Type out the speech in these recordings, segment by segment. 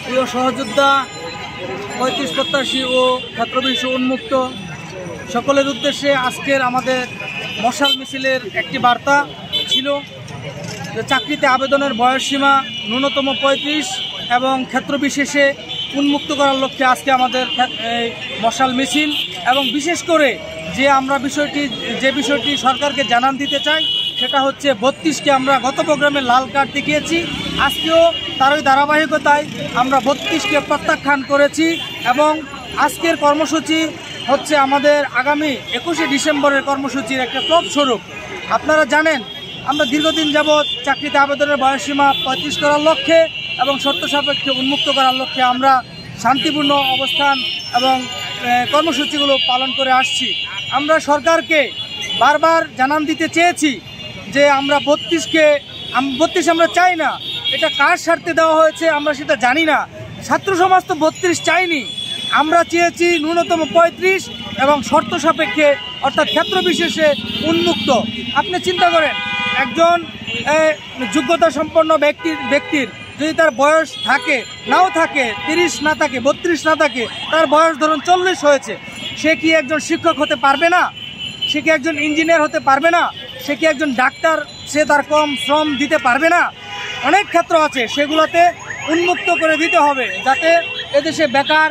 প্রিয় সহযোদ্ধা, ৩৫ প্রত্যাশী ও ক্ষেত্রবিশেষ উন্মুক্ত সকলের উদ্দেশ্যে আজকের আমাদের মশাল মিছিলের একটি বার্তা ছিল যে চাকরিতে আবেদনের বয়সসীমা ন্যূনতম ৩৫ এবং ক্ষেত্রবিশেষে উন্মুক্ত করার লক্ষ্যে আজকে আমাদের এই মশাল মিছিল। এবং বিশেষ করে যে বিষয়টি সরকারকে জানান দিতে চাই সেটা হচ্ছে ৩২কে আমরা গত প্রোগ্রামে লাল কার্ড দেখিয়েছি, আজকেও তারই ধারাবাহিকতায় আমরা ৩২কে প্রত্যাখ্যান করেছি। এবং আজকের কর্মসূচি হচ্ছে আমাদের আগামী ২১শে ডিসেম্বরের কর্মসূচির একটা ফলস্বরূপ। আপনারা জানেন আমরা দীর্ঘদিন যাবৎ চাকরিতে আবেদনের বয়সসীমা ৩৫ করার লক্ষ্যে এবং শর্ত সাপেক্ষে উন্মুক্ত করার লক্ষ্যে আমরা শান্তিপূর্ণ অবস্থান এবং কর্মসূচিগুলো পালন করে আসছি। আমরা সরকারকে বারবার জানান দিতে চেয়েছি যে আমরা ৩২ আমরা চাই না। এটা কার স্বার্থে দেওয়া হয়েছে আমরা সেটা জানি না। ছাত্র সমাজ তো ৩২ চাইনি, আমরা চেয়েছি ন্যূনতম ৩৫ এবং শর্ত সাপেক্ষে অর্থাৎ ক্ষেত্র বিশেষে উন্মুক্ত। আপনি চিন্তা করেন একজন যোগ্যতা সম্পন্ন ব্যক্তির যদি তার বয়স থাকে নাও থাকে ৩০ না থাকে ৩২ না থাকে, তার বয়স ধরুন ৪০ হয়েছে, সে কি একজন শিক্ষক হতে পারবে না? সে কি একজন ইঞ্জিনিয়ার হতে পারবে না? সে কি একজন ডাক্তার, সে তার কম শ্রম দিতে পারবে না? অনেক ক্ষেত্র আছে, সেগুলোতে উন্মুক্ত করে দিতে হবে যাতে এদেশে বেকার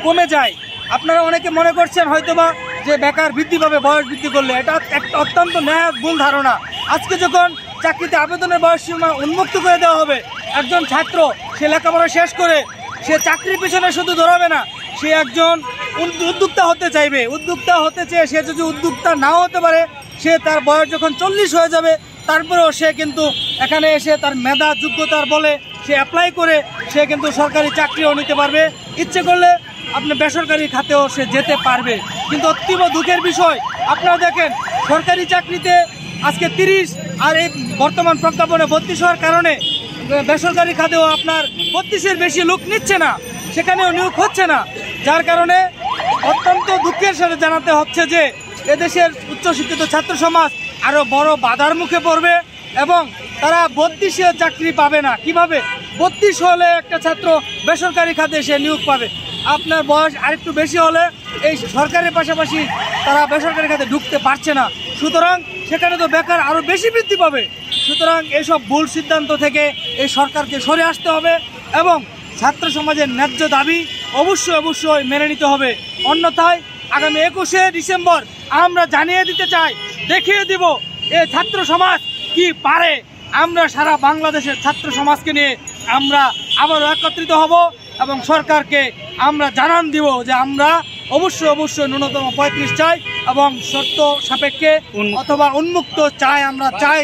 কমে যায়। আপনারা অনেকে মনে করছেন হয়তোবা যে বেকার বৃদ্ধি পাবে বয়স বৃদ্ধি করলে, এটা একটা অত্যন্ত ন্যায় ভুল ধারণা। আজকে যখন চাকরিতে আবেদনের বয়সসীমা উন্মুক্ত করে দেওয়া হবে, একজন ছাত্র সে লেখাপড়া শেষ করে সে চাকরির পিছনে শুধু দৌড়াবে না, সে একজন উদ্যোক্তা হতে চাইবে। উদ্যোক্তা হতে চেয়ে সে যদি উদ্যোক্তা নাও হতে পারে, সে তার বয়স যখন ৪০ হয়ে যাবে তারপরেও সে কিন্তু এখানে এসে তার মেধা যোগ্যতার বলে সে অ্যাপ্লাই করে সে কিন্তু সরকারি চাকরিও নিতে পারবে, ইচ্ছে করলে আপনি বেসরকারি খাতেও সে যেতে পারবে। কিন্তু অতীব দুঃখের বিষয়, আপনারা দেখেন সরকারি চাকরিতে আজকে ৩০ আর এই বর্তমান প্রজ্ঞাপনে ৩২ হওয়ার কারণে বেসরকারি খাতেও আপনার ৩২-এর বেশি লোক নিচ্ছে না, সেখানেও নিয়োগ হচ্ছে না। যার কারণে অত্যন্ত দুঃখের সাথে জানাতে হচ্ছে যে এদেশের উচ্চশিক্ষিত ছাত্র সমাজ আরও বড় বাধার মুখে পড়বে এবং তারা ৩২-এ চাকরি পাবে না। কিভাবে ৩২ হলে একটা ছাত্র বেসরকারি খাতে সে নিয়োগ পাবে? আপনার বয়স আরেকটু বেশি হলে এই সরকারের পাশাপাশি তারা বেসরকারি খাতে ঢুকতে পারছে না, সুতরাং সেখানে তো বেকার আরও বেশি বৃদ্ধি পাবে। সুতরাং এইসব ভুল সিদ্ধান্ত থেকে এই সরকারকে সরে আসতে হবে এবং ছাত্র সমাজের ন্যায্য দাবি অবশ্যই মেনে নিতে হবে। অন্যথায় আগামী ২১শে ডিসেম্বর আমরা জানিয়ে দিতে চাই, দেখিয়ে দিব এই ছাত্র সমাজ কি পারে। আমরা সারা বাংলাদেশের ছাত্র সমাজকে নিয়ে আমরা আবারও একত্রিত হব এবং সরকারকে আমরা জানান দিব যে আমরা অবশ্যই ন্যূনতম ৩৫ চাই এবং শর্ত সাপেক্ষে অথবা উন্মুক্ত চাই। আমরা চাই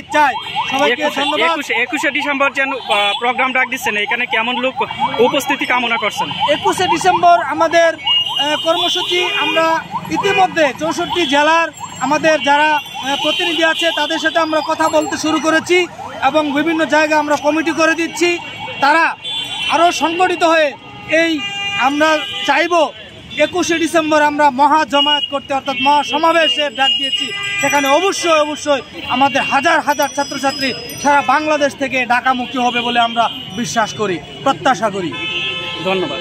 সবাইকে ধন্যবাদ। ২১শে ডিসেম্বর যেন প্রোগ্রাম ডাক দিচ্ছেন, এখানে কেমন লোক উপস্থিতি কামনা করছেন? ২১শে ডিসেম্বর আমাদের কর্মসূচি আমরা ইতিমধ্যে ৬৪ জেলার আমাদের যারা প্রতিনিধি আছে তাদের সাথে আমরা কথা বলতে শুরু করেছি এবং বিভিন্ন জায়গায় আমরা কমিটি করে দিচ্ছি। তারা আরও সংগঠিত হয়ে আমরা চাইব ২১শে ডিসেম্বর আমরা মহা জমায়েত করতে, অর্থাৎ মহা সমাবেশের ডাক দিয়েছি। সেখানে অবশ্যই আমাদের হাজার ছাত্রছাত্রী সারা বাংলাদেশ থেকে ঢাকামুখী হবে বলে আমরা বিশ্বাস করি, প্রত্যাশা করি। ধন্যবাদ।